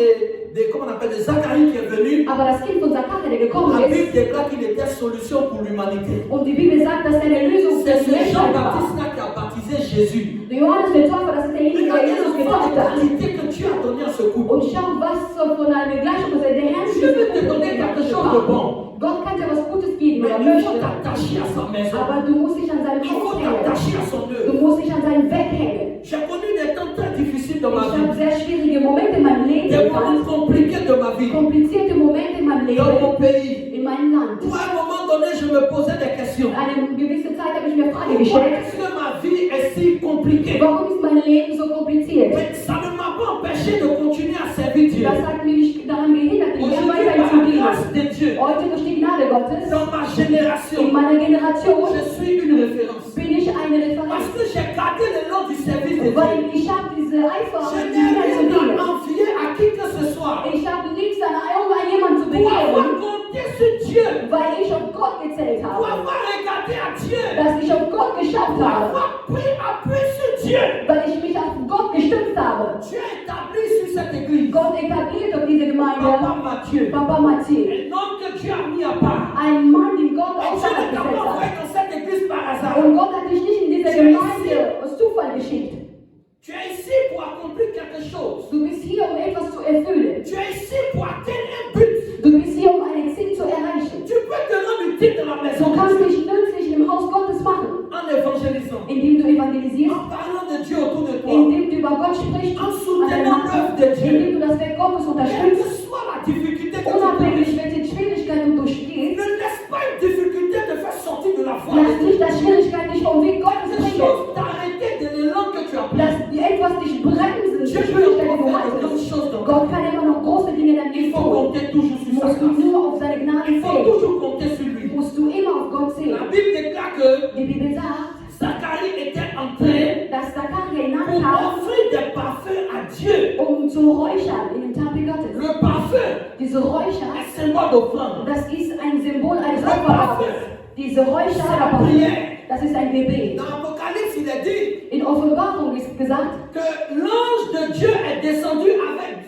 comment on appelle, de Zacharie qui est venu, Aber das Kind von Zachariah, der gekommen la ist, Bible déclare qu'il était solution pour l'humanité. und die Bibel sagt, dass er eine Lösung für C'est die Menschheit war. Jean-Baptiste là qui a baptisé Jésus. Der Johannes der Täufer, das ist derjenige, der Regardez Jesus l'enfant getauft de hat. qualité que Dieu a donné à ce couple. Und schau, was so von einer Gleichung ist, der Herr Dieu veut te donner quelque chose de bon. Gott kann dir was Gutes geben, Mais oder il faut möchte. t'attacher à sa maison. Aber du musst dich an seinem Il faut Haus hängen. t'attacher à son Du œuvre. musst dich an seinem Weg hängen. J'ai connu des temps très difficiles dans Ich ma habe vie. sehr schwierige Momente in meinem Leben Des gehabt. moments compliqués de ma vie. Komplizierte Momente in meinem Dans mon Leben, pays. in meinem Land. Pour un moment donné, je me posais des questions. Eine gewisse Zeit habe ich mir Frage Pourquoi gestellt, est-ce que ma vie est si compliquée? warum ist mein Leben so kompliziert? Mais ça ne m'a pas empêché de continuer à servir Dieu. Das hat mich nicht daran gehindert, den Herrn Aujourd'hui, weiterhin par zu la grâce dienen. de Dieu, Heute durch die Gnade Gottes, dans ma in génération, meiner Generation, je suis une référence. bin ich eine Parce Referenz. que j'ai gardé le nom du service de Dieu. Weil ich habe diese Eifer, Je die n'ai Diener zu rien dienen. à envier à qui que ce soit. Ich habe nichts an irgendjemand zu Pour avoir begehren, compté sur Dieu, weil ich auf Gott gezählt pour habe. avoir regardé à Dieu, Dass ich auf Gott geschaut pour habe. avoir pris appui sur Dieu. Weil ich mich auf Gott gestützt habe. Dieu est établi sur cette église. Gott etabliert auf diese Gemeinde Papa Mathieu, Papa Mathieu. un homme que Dieu a mis à part. Ein Mann, den Gott Et Dieu ne außerhalb t'a pas gesetzt envoyé hat. dans cette église par hasard. Und Gott hat dich nicht in diese Gemeinde aus Zufall geschickt. Tu es ici pour accomplir quelque chose. Du bist hier, um etwas zu erfüllen. Tu es ici pour atteindre un but. Du bist hier, um ein Ziel zu erreichen. Tu peux te rendre utile dans la Du maison de kannst Dieu dich nützlich im Haus Gottes machen, en évangélisant, indem du evangelisierst, en parlant de Dieu autour de toi, indem du über Gott sprichst, en soutenant l'œuvre de Dieu. indem du das Werk Gottes Quelle unterstützt, que soit la difficulté que tu unabhängig traverses, welche Schwierigkeiten du durchgehst. ne laisse pas une difficulté te faire sortir de la foi. Lass nicht, dass Schwierigkeiten dich vom Weg Gottes Quelque bringen. chose t'arrêter de l'élan que tu as pris. Dass die etwas dich bremsen, die Dieu peut Schwierigkeiten, die encore du faire de grandes hattest. choses dans ta Gott vie. kann immer noch große Dinge in deinem Il Leben faut tun. compter toujours sur sa Musst du grâce. nur auf seine Gnade Il faut zählen. toujours compter sur lui. Musst du immer auf Gott La zählen. Bible déclare que Die Bibel sagt, Zacharie était entré dass Zachariah pour hineinkam, offrir des parfums à Dieu. zu räuchern in den Tempel Gottes. Le parfum Diese Räucher, est symbole d'offrande. das ist ein Symbol eines Le parfum, Opferes. Diese Räucher, c'est la prière. das ist ein Gebet. Dans l'Apocalypse, il est dit In Offenbarung ist gesagt, que l'ange de Dieu est descendu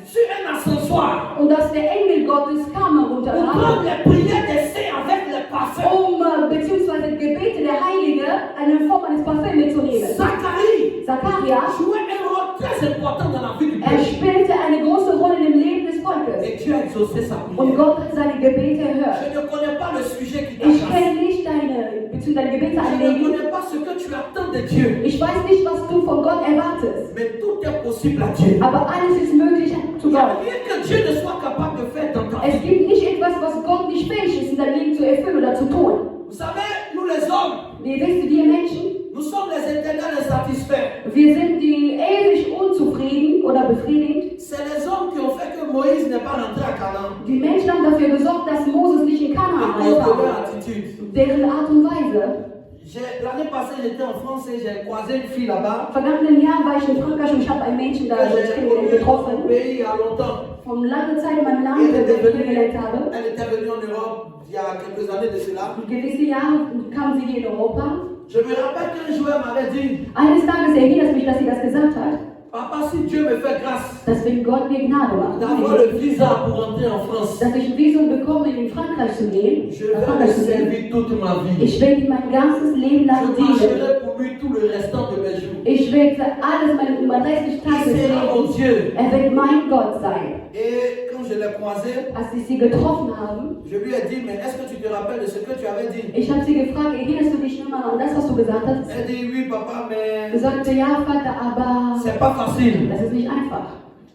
sur un ascensoir und dass der Engel Gottes kam pour herunterkam, prendre les prières des saints avec les parfums. beziehungsweise Gebete der Heilige eine Form eines Parfüms mitzunehmen. Zacharie Zachariah, jouait un rôle très important dans la vie du er peuple. spielte eine große Rolle im Leben des Volkes. Et Dieu a exaucé sa Und prière. Gott hat seine Gebete Je erhört. ne connais pas le sujet qui Ich t'agace. kenne nicht deine Je Gebete ne anlegen. connais pas ce que tu attends de Dieu. Ich weiß nicht, was du von Gott erwartest. Mais tout est possible à Dieu. Aber alles ist möglich zu Il n'y a Gott. rien que Dieu ne soit capable de faire dans ta Es vie. gibt nicht etwas, was Gott nicht fähig ist, in deinem Leben zu erfüllen oder zu tun. Vous savez, nous les hommes, Wie wisst ihr, wir Menschen, nous sommes les éternels insatisfaits. wir sind die ewig unzufrieden oder befriedigt. C'est les hommes qui ont fait que Moïse n'est pas rentré à Canaan. Die Menschen haben dafür gesorgt, dass Moses nicht in À Kanaan cause de reinkam. leur attitude. Deren Art und Weise. L'année passée, j'étais en France et j'ai croisé une fille là-bas. Vergangenen Jahr war ich in Frankreich und ich habe ein Mädchen da Que j'ai connue dans mon getroffen. pays il y a longtemps. Von langer Zeit in meinem Land, Elle das était ich venue, kennengelernt habe. elle était venue en Europe il y a quelques années de cela. Gewisse Jahre kam sie hier in Europa. Je me rappelle qu'un joueur m'avait dit, Eines Tages erinnert es mich, dass sie das gesagt hat, papa, si Dieu me fait grâce dass wenn Gott mir Gnade macht, d'avoir le visa pour rentrer en France, dass ich ein Visum bekomme, in Frankreich zu gehen, je vais le servir toute ma vie. ich werde ihm mein ganzes Leben lang Je dienen. marcherai pour lui tout le restant de mes jours. Ich werde alles, mein restlichen Tag des Il sera mon Lebens, Dieu. er wird mein Gott sein. Et quand je l'ai croisé, Als sie sie getroffen haben, je lui ai dit, mais est-ce que tu te rappelles de ce que tu avais dit? ich habe sie gefragt, erinnerst du dich nochmal an das, was du gesagt hast? Elle dit, oui papa, mais Sie sagte, ja Vater, aber c'est pas facile. das ist nicht einfach.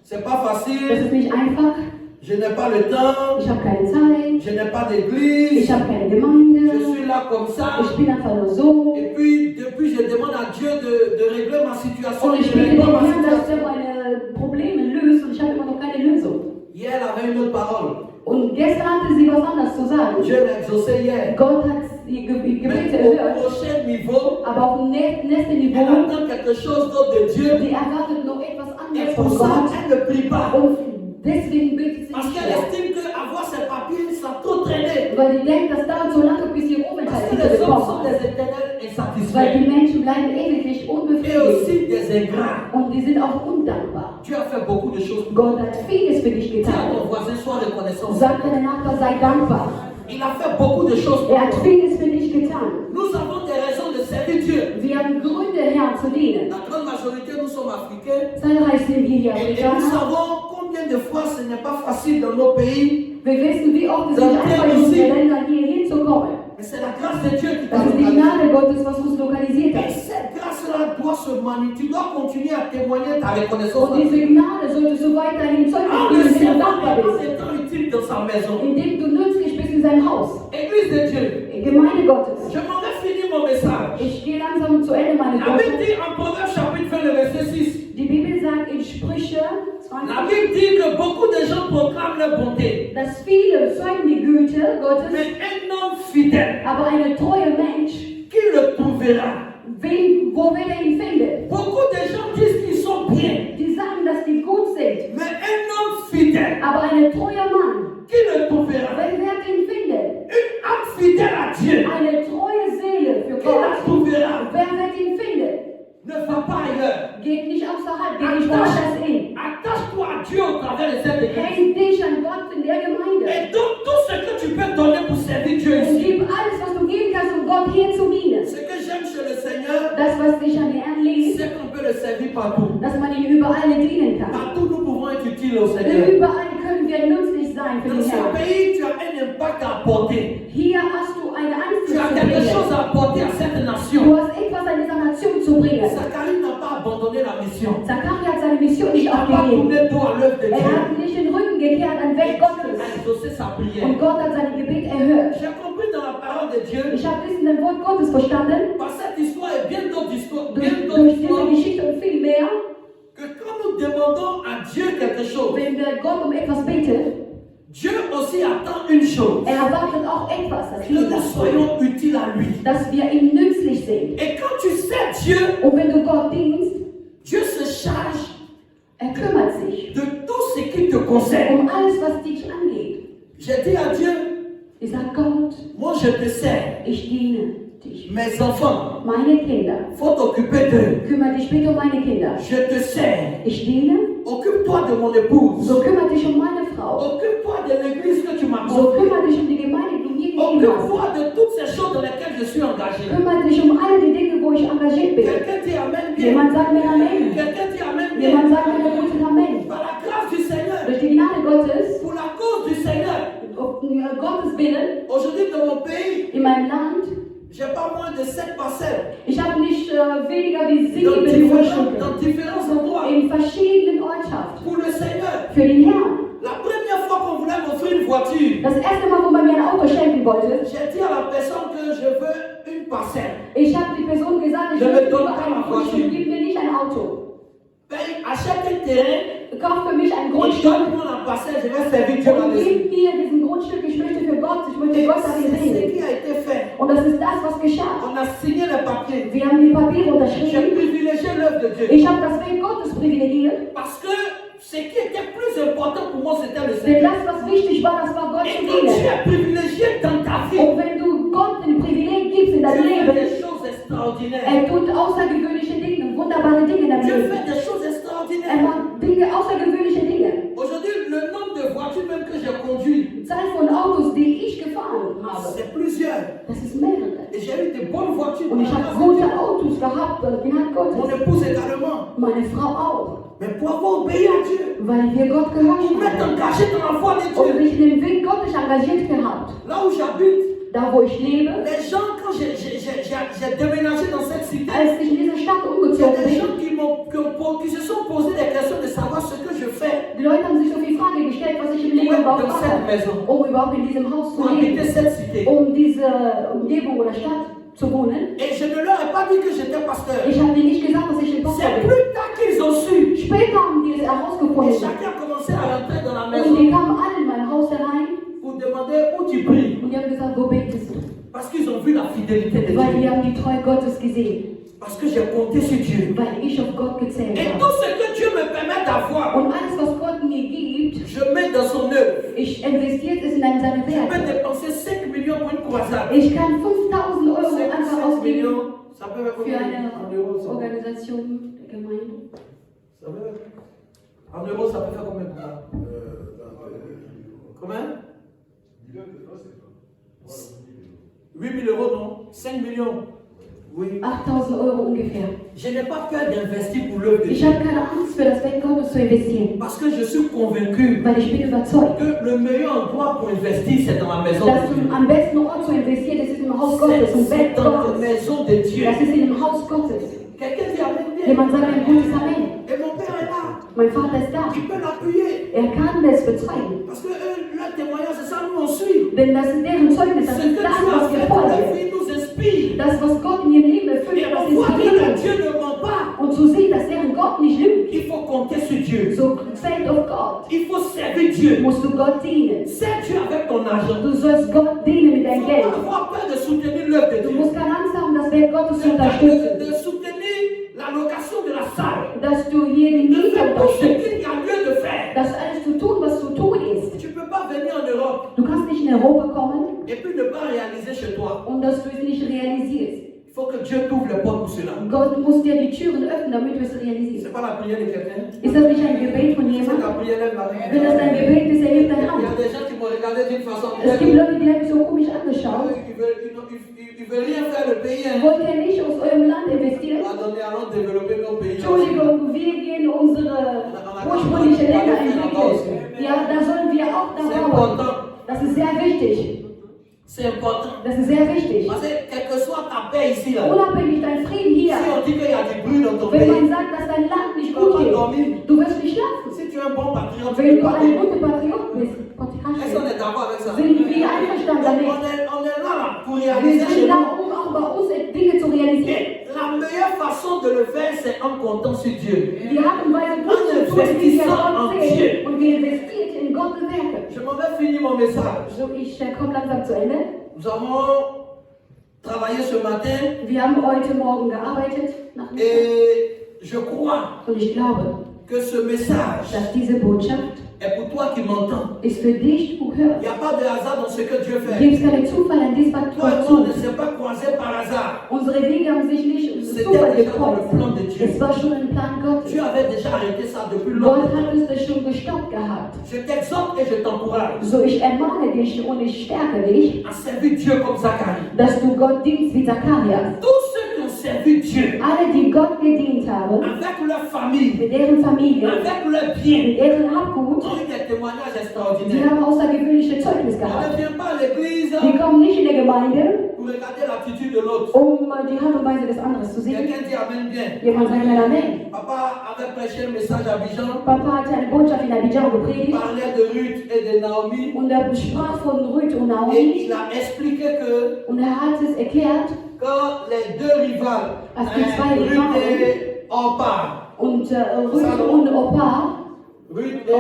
C'est pas Das facile ist nicht einfach, Je n'ai pas le temps. Ich habe keine Zeit. Je n'ai pas d'église. Ich habe keine Gemeinde. Je suis là comme ça. Ich bin einfach nur so. Et puis, depuis, je demande à Dieu de régler ma situation. Und ich Il ne bitte règle den pas ma Herrn, dass situation. er meine Probleme löst und ich habe immer noch keine Lösung. Hier, elle avait une autre parole. Und gestern hatte sie was anderes zu sagen. Dieu l'a exaucé hier. Gott hat ihr Gebete Mais au erhört, prochain niveau, aber auf dem nächsten elle Niveau, attend quelque chose d'autre de Dieu. die erwartet noch etwas Et anderes pour von ça, Gott. elle ne prie pas. Und deswegen betet sie Parce nicht qu'elle mehr. estime qu'avoir ses papiers, ça a trop traîné. Weil die denkt, das dauert so lange, bis ihr Parce que Aufenthaltstitel les hommes sont bekommen. des éternels Weil insatisfaits. die Menschen bleiben ewiglich Et unbefriedigt. aussi des ingrats. Und die sind auch undankbar. Dieu a fait beaucoup de choses. Gott hat vieles für dich Dis à getan. ton voisin, sois reconnaissant. Sag deinem Nachbar, sei dankbar. Il a fait beaucoup de choses pour Er hat toi. vieles für dich getan. Nous avons des raisons de servir Dieu. Wir haben Gründe, Herrn, zu dienen. La grande majorité, nous sommes africains. Zahlreich sind wir hier Et nous Afrikaner. savons combien de fois ce n'est pas facile dans nos pays. Wir wissen, wie oft es nicht einfach ist, in den Ländern hier hinzukommen. Mais c'est la grâce de Dieu qui t'a Das ist die localisé. Gnade Gottes, was uns lokalisiert Et hat. cette grâce-là doit se manier. Tu dois continuer à témoigner ta reconnaissance. Und diese Gnade solltest du weiterhin En Zeugnis le geben, wenn du servant dankbar pendant bist. des temps utiles dans sa maison. Indem du nützlich bist in seinem Haus. Église de Dieu. Gemeinde Gottes. Je m'en vais finir mon message. Ich gehe langsam zu Ende meines La Bible Wortes. dit en Proverbe chapitre 20, le verset 6. Die Bibel sagt in Sprüche La 20, Bible dit que beaucoup de gens proclament leur bonté. dass viele zeugen die Güte Gottes, Mais un homme fidèle, aber ein treuer Mensch, qui le trouvera? wo wird er ihn finden? Beaucoup de gens disent qu'ils sont bien. Die sagen, dass die gut sind, Mais un homme fidèle, aber ein treuer Mann, qui le trouvera? wer wird ihn finden? Une âme fidèle à Dieu, Eine treue Seele für qui la Gott, trouvera? wer wird ihn finden? Ne va pas ailleurs. Geht nicht außerhalb, geht nicht woanders hin. Attache-toi à Dieu au travers de cette église. Häng dich an Gott in der Gemeinde. Et donc tout ce que tu peux donner pour servir Dieu Und ici. gib alles, was du geben kannst, um Gott hier zu dienen. Ce que j'aime chez le Seigneur, Das, was dich an Herrn liegt, c'est qu'on peut le servir partout. dass man ihn überall dienen kann. Partout, nous pouvons être utiles au Seigneur. Überall können wir nützlich sein für Dans den ce Herrn. pays, tu as un impact à apporter. Hier hast du eine Tu as Einfluss zu quelque chose bringen. à apporter à cette nation. Du hast etwas an dieser Nation zu bringen. Zacharie n'a pas abandonné la mission. Zachari hat seine Mission Il nicht n'a pas aufgegeben. tourné dos à l'œuvre de Er Dieu. hat nicht den Rücken gekehrt an Et Weg Dieu Gottes. a exaucé sa prière. Und Gott hat sein Gebet erhört. J'ai compris dans la parole de Dieu, Ich habe das in dem Wort Gottes verstanden, par cette histoire et bien d'autres histoires, durch bien diese d'autres histoires, Geschichte und viel mehr, que quand nous demandons à Dieu quelque chose, wenn wir Gott um etwas beten, Dieu aussi attend une chose, er erwartet auch etwas, das que wir nous tun, soyons utiles à lui. dass wir ihm nützlich sind. Et quand tu sers Dieu, Und wenn du Gott dienst, Dieu se charge er kümmert sich de tout ce qui te concerne. um alles, was dich angeht. J'ai dit à Dieu, Ich sage Gott, moi je te sers, ich diene dich. mes enfants, Meine Kinder, faut t'occuper d'eux. kümmere dich bitte um meine Kinder. Je te sers, Ich diene, occupe-toi de mon épouse, so kümmere dich um meine Frau. occupe-toi de l'église que tu m'as So confiée, kümmere dich um die Gemeinde, die du mir gegeben hast. occupe-toi de toutes ces choses dans lesquelles je suis engagé. Kümmere dich um alle die Dinge, wo ich engagiert bin. Quelqu'un dit Amen bien. Jemand sagt mir Amen. Quelqu'un dit Amen bien. Jemand sagt mir einen guten Amen. Par la grâce du Seigneur, Durch die Gnade Gottes, pour la cause du Seigneur. um Gottes Willen, Aujourd'hui dans mon pays, in meinem Land, j'ai pas moins de 7 parcelles ich habe nicht weniger wie dans 7 différents, Grundstücke dans différents endroits in verschiedenen Ortschaften. pour le Seigneur. Für den Herrn. La première fois qu'on voulait m'offrir une voiture, Das erste Mal, wo man mir ein Auto schenken wollte, j'ai dit à la personne que je veux une parcelle. ich habe die Person gesagt, ich Je möchte me donne lieber pas ein ma Grundstück, voiture. gib mir nicht ein Auto. Ben, achète un terrain, Kauf für mich ein et Grundstück donne-moi la parcelle, je vais servir Dieu und là-dessus. gib mir diesen Grundstück, ich möchte für Gott, ich möchte Et Gott darin c'est ce dienen. qui a été fait. Und das ist das, was geschah. On a signé les papiers. Wir haben die Papiere J'ai unterschrieben. privilégié l'œuvre de Dieu. Ich habe das Weg Gottes privilegiert. Parce que ce qui était plus important pour moi, c'était le Denn Seigneur. das, was wichtig war, das war Gott Et zu quand tu dienen. es privilégié dans ta vie, Und wenn du Gott ein Privileg gibst in Dieu deinem fait Leben, des choses extraordinaires. er tut außergewöhnliche Dinge, wunderbare Dinge in deinem Dieu Leben. fait des choses Er extraordinaires. macht Dinge, außergewöhnliche Dinge. Aujourd'hui, le nombre de voitures même que j'ai conduit, Die Zahl von Autos, die ich gefahren habe, c'est plusieurs. das ist mehrere. Et j'ai eu de bonnes voitures. Und ich habe gute Autos gehabt, Gnade Mon Gottes. épouse également. Meine Frau auch. Mais pour avoir obéi à Dieu, Weil wir Gott gehört pour m'être haben. engagé dans la foi de Und Dieu, mich in den Weg Gottes engagiert gehabt. là où j'habite, Da, wo ich lebe, les gens, quand j'ai déménagé dans cette cité, als ich in diese Stadt il y a umgezogen des bin, gens qui se sont posé des questions de savoir ce que je fais. die Leute haben sich so viele Fragen gestellt, was ich im Leben im Bauch dans cette maison, um überhaupt in diesem Haus zu pour habiter leben, cette cité. diese Umgebung oder Stadt zu wohnen. Et je ne leur ai pas dit que j'étais pasteur. Ich habe dir nicht gesagt, dass ich ein Pastor C'est bin. plus tard qu'ils ont su. Später haben die es Et herausgefunden. chacun a commencé à rentrer dans la Und maison die kamen alle in mein Haus herein pour demander où tu pries. und die haben gesagt, wo betest du? Parce qu'ils ont vu la fidélité de Weil Dieu. die haben die Treue Gottes gesehen. Parce que j'ai compté sur Dieu. Weil ich auf Gott gezählt Et habe. tout ce que Dieu me permet d'avoir, Und alles, was Gott mir gibt, je mets dans son œuvre. ich investiere es in seine Je peux Werke. dépenser 5 millions pour une croisade. Ich kann 5.000 Euro einfach 5 ausgeben millions, ça peut être für combien eine en euros ça? Organisation der Gemeinde. Ça peut- En euros, ça peut faire combien pour ça? Combien? 8 000 euros, non? 5 millions. Oui. 8.000 Euro ungefähr. Je n'ai pas peur d'investir pour l'œuvre de Ich Dieu. habe keine Angst für das Werk Gottes zu investieren, Parce que je suis convaincu weil ich bin überzeugt, que le meilleur endroit pour investir, c'est dans la maison dass de Dieu. am besten Ort zu investieren, das ist im Haus Gottes, im C'est Werk dans la Gottes. maison de Dieu. Das ist in dem Haus Gottes. Quelqu'un dit Amen. Bien. Jemand sagt ein gutes Amen. Et mon père est là. Mein Vater ist da. Il peut l'appuyer. Er kann das bezeugen. Parce que eux, leur témoignage, c'est ça, nous on suit. Denn das ist deren Zeugnis, Ce das que ist Dieu das, a was wir fait dans leur folgen. vie nous inspire. Das, was Gott in ihrem Leben erfüllt, Et das on voit que le ist Dieu ne ment pas. und zu sehen, dass deren Gott nicht lügt. Il faut compter sur Dieu. So zählt auf Gott. Il faut servir Dieu. Musst du Gott dienen. Sers Dieu avec ton argent. Du sollst Gott dienen mit Il deinem ne faut Geld. pas avoir peur de soutenir l'œuvre de Du Dieu. musst keine Angst haben, das Werk Gottes zu unterstützen. De soutenir la location de la salle. Dass du hier die De Miete faire tout ce unterstützt. qu'il y a lieu de faire. Das alles zu tun, was zu tun ist. Tu ne peux pas venir en Europe Du kannst nicht in Europa kommen et puis ne pas réaliser chez toi. und dass du es nicht realisierst. Il faut que Dieu t'ouvre les portes pour cela. Gott muss dir die Türen öffnen, damit du es Ce realisierst. n'est pas la prière de quelqu'un. Ist das nicht ein Gebet von C'est jemandem? la prière de la Wenn das dein Gebet ist, erheb Il deine y a Hand. des gens qui m'ont regardé d'une façon Es gibt Leute, die haben mich so komisch angeschaut. Ils veulent rien faire le pays. Hein. Wollt ihr nicht aus eurem Land investieren? Attendez, allons développer nos pays. Entschuldigung, wir gehen unsere ursprüngliche Länder entwickeln. Ja, da sollen wir auch da C'est bauen. important. Das ist sehr wichtig. C'est important. Das ist sehr wichtig. Parce que quelle que soit ta paix ici, là, Unabhängig dein Frieden hier. si on dit qu'il y a du bruit dans ton Wenn man pays, sagt, dass dein Land nicht tu ne vas gut pas geht, dormir. du wirst nicht schlafen. Si tu es un bon patriote, tu Wenn peux du ein pas. guter Patriot bist, Est-ce qu'on est d'accord avec ça? sind wir einverstanden damit. On est là pour Wir réaliser chez sind da, nous. um auch bei uns Dinge zu realisieren. Et la meilleure façon de le faire, c'est en comptant sur Dieu. Die Art und Weise, gut zu tun, wie wir Gott sehen und wir investiert in Gottes Werke. Je m'en vais finir mon message. So, ich komme langsam zu Ende. Nous avons travaillé ce matin Wir haben heute Morgen gearbeitet, Nachmittag. et je crois Und ich glaube, que ce message dass diese Botschaft est pour toi qui m'entends. ist für dich, du Il hörst. n'y a pas de hasard dans ce que Dieu fait. Gibt es keinen Zufall in diesem Toi et moi, on Situation. ne s'est pas croisés par hasard. Unsere Wege haben sich nicht im C'était Zufall déjà dans le gekreuzt. plan de Dieu. Es war schon ein Plan Gottes. Dieu avait déjà arrêté ça depuis Gott longtemps. hat es das schon gestoppt gehabt. Je t'exhorte et je t'encourage So, ich ermahne dich und ich stärke dich, à servir Dieu comme Zacharie. dass du Gott dienst wie Zacharias. Tous ceux qui ont servi Dieu Alle, die Gott gedient haben, avec leur famille, mit deren Familie, avec leurs biens, mit deren Habgut, ont eu des témoignages die extraordinaires. haben außergewöhnliche Zeugnis On gehabt. ne vient pas à l'église Die kommen nicht in der Gemeinde, pour regarder l'attitude de l'autre. die Art und Weise des anderen zu sehen. Quelqu'un dit Amen bien. Jemand sagt mir Amen. Papa avait prêché un message à Abidjan, Papa hatte eine Botschaft in Abidjan gepredigt parlait de Ruth et de Naomi und er sprach von Ruth und et Naomi il a expliqué que und er hat es erklärt quand les deux rivales, Als die zwei Ruth Rivalen- et Orpa, und Ruth und Opa, Ruth et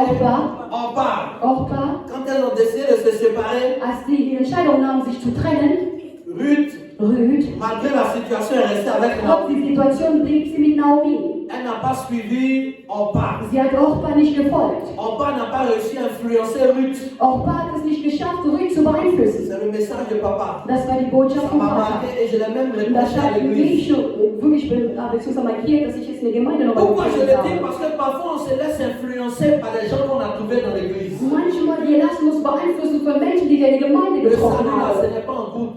Orpa, Orpa, quand elles ont décidé de se séparer, als die Entscheidung nahmen, sich zu trennen, Ruth, Ruth, malgré la situation, est restée avec trotz Naomi. die Situation blieb sie mit Naomi. Elle n'a pas suivi Orpa. Sie hat Orpa nicht gefolgt. Orpa n'a pas réussi à influencer Ruth. Orpa hat es nicht geschafft, Ruth zu beeinflussen. C'est le message de papa. Das war die Botschaft Ça von m'a Vater. marqué et je l'ai même Und das reproché à hat mich l'église. schon wirklich beziehungsweise markiert, dass ich jetzt in der Gemeinde noch Pourquoi je le dis? habe. Parce que parfois on se laisse influencer par les gens qu'on a trouvés dans l'église. Manchmal, wir lassen uns beeinflussen von Menschen, die wir in der Gemeinde Le getroffen salut là, ce haben. n'est pas en groupe.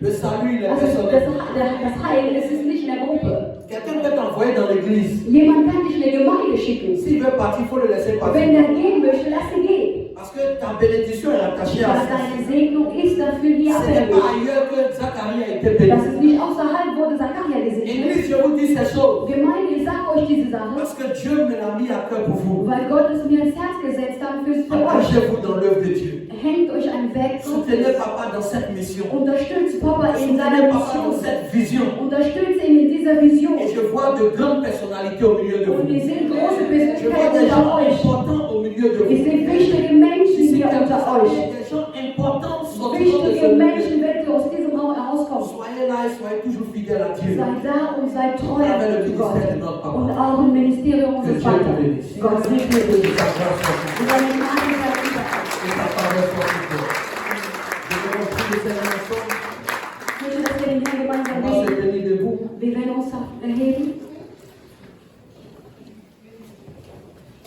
Le salut, il est Also personnel. das Heil ist es nicht in der Gruppe. Quelqu'un peut t'envoyer dans l'église. Jemand kann dich in der Gemeinde schicken. S'il veut partir, il faut le laisser partir. Wenn er gehen möchte, lass ihn gehen. Parce que ta bénédiction est attachée à Weil ça. deine Segnung ist dafür hier Ce n'est abhängig. pas ailleurs que Zacharie a été béni. Das ist nicht außerhalb, wurde Zachariah gesegnet. Église, je vous dis ces choses. Gemeinde, ich sage euch diese Sache, Parce que Dieu me l'a mis à cœur pour vous. weil Gott es mir ins Herz gesetzt hat für ist für euch. Engagez-vous dans l'œuvre de Dieu. Hängt euch an Werk Soutenez Gottes. papa dans cette mission. Unterstützt Papa in Soutenez seiner papa dans Mission. cette vision. Unterstützt ihn in dieser Vision. Et je vois de grandes personnalités au milieu de Und vous. wir sehen große Je vois Persönlichkeiten des gens unter euch. importants au milieu de Wir vous. sehen wichtige Menschen Si hier unter euch. des gens importants sortiront de Wichtige ce milieu. Menschen werden aus diesem Raum herauskommen. Soyez là et soyez toujours fidèles à Dieu. Seid da und seid treu Avec le zu Gott. ministère de notre papa. Und auch im Ministerium unseres Que Dieu te Vaters. bénisse. Gott segne Que dich. ta grâce soit sur Und deine Gnade sei über euch. toi. Que ta parole soit sur toi. Je vais prier le Seigneur ensemble. Ich möchte, dass wir den Herrn gemeinsam On va se beten. tenir debout. Wir werden uns erheben.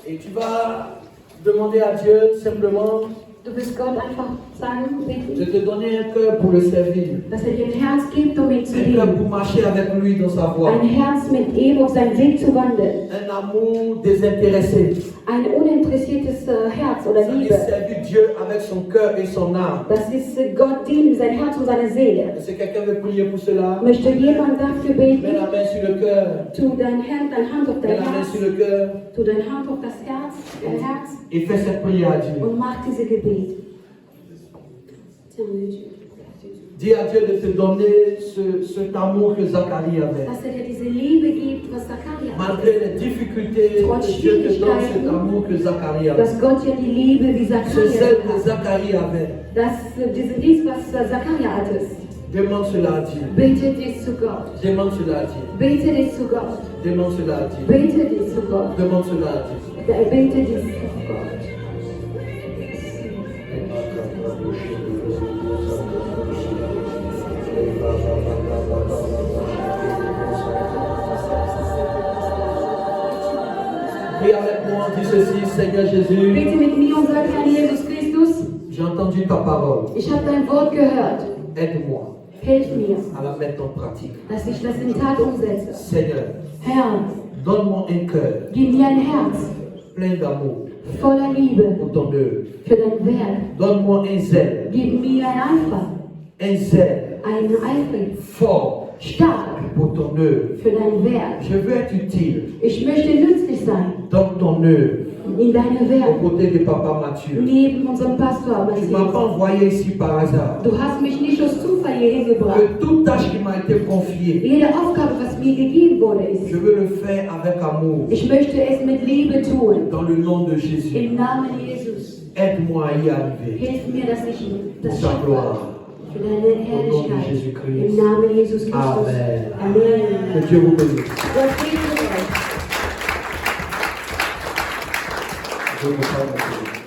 Et tu vas demander à Dieu simplement Du wirst Gott einfach sagen, de beten, te donner un cœur pour le servir. dass er dir ein Herz gibt, um ihn zu Un cœur lieben. pour marcher avec lui dans sa voie. Ein Herz mit ihm auf seinen Weg zu wandeln. Un amour désintéressé. Ein uninteressiertes Herz oder C'est-à-dire Liebe. servir Dieu avec son cœur et son âme. Das ist Gott dienen, sein Herz und seine Seele. Est-ce que quelqu'un veut prier pour cela? Möchte jemand dafür Mets beten? la main sur le cœur. Tu deine Hand auf Mets dein la main Herz. sur le cœur Tu deine Hand auf das Herz, dein Herz et fais cette prière à Dieu. und mach diese Gebet. Dis à Dieu de te donner cet amour que Zacharie avait. Dass er dir diese Liebe gibt, was Zachariah Malgré hatte. les difficultés, que Dieu te donne cet amour que Zacharie avait. Dass Gott ja die Liebe wie Ce Zachariah zèle que hat. Zacharie avait. Diese dies, was Zachariah hatte. Demande cela à Dieu. Bete dies zu Gott. Demande cela à Dieu. Bete dies zu Gott. Demande cela à Dieu. Bete dies zu Gott. Demande cela à Dieu. Bete dies zu Gott. Prie avec moi, dis ceci, Seigneur Jésus. Bete mit mir und sag, Herr Jesus Christus, J'ai entendu ta parole. ich habe dein Wort gehört. Aide-moi Hilf mir, à la mettre en pratique. dass ich das in Tat umsetze. Seigneur, Herr, donne-moi un cœur gib mir ein Herz plein d'amour voller Liebe pour ton œuvre. für dein Werk. Donne-moi un zèle, Gib mir ein Eifer, un zèle einen Eifer, fort stark pour ton œuvre. für dein Werk. Je veux être utile Ich möchte nützlich sein dans ton œuvre, in deinem aux Werk, côtés de Papa Mathieu. neben unserem Pastor Tu ne m'as Matthias. pas envoyé ici par hasard. Du hast mich nicht aus Zufall hier hingebracht. Que toute tâche qui m'a été confiée, Jede Aufgabe, was mir gegeben wurde, ist, je veux le faire avec amour. ich möchte es mit Liebe tun. Dans le nom de Jésus. Im Namen Jesus. Aide-moi à y arriver. Hilf mir, dass ich das Pour ta schaffe. gloire. Für deine Herrlichkeit. Im Namen Jesus Christus. Amen. Amen. Que Dieu vous bénisse. Gott segne euch. Je vous parle.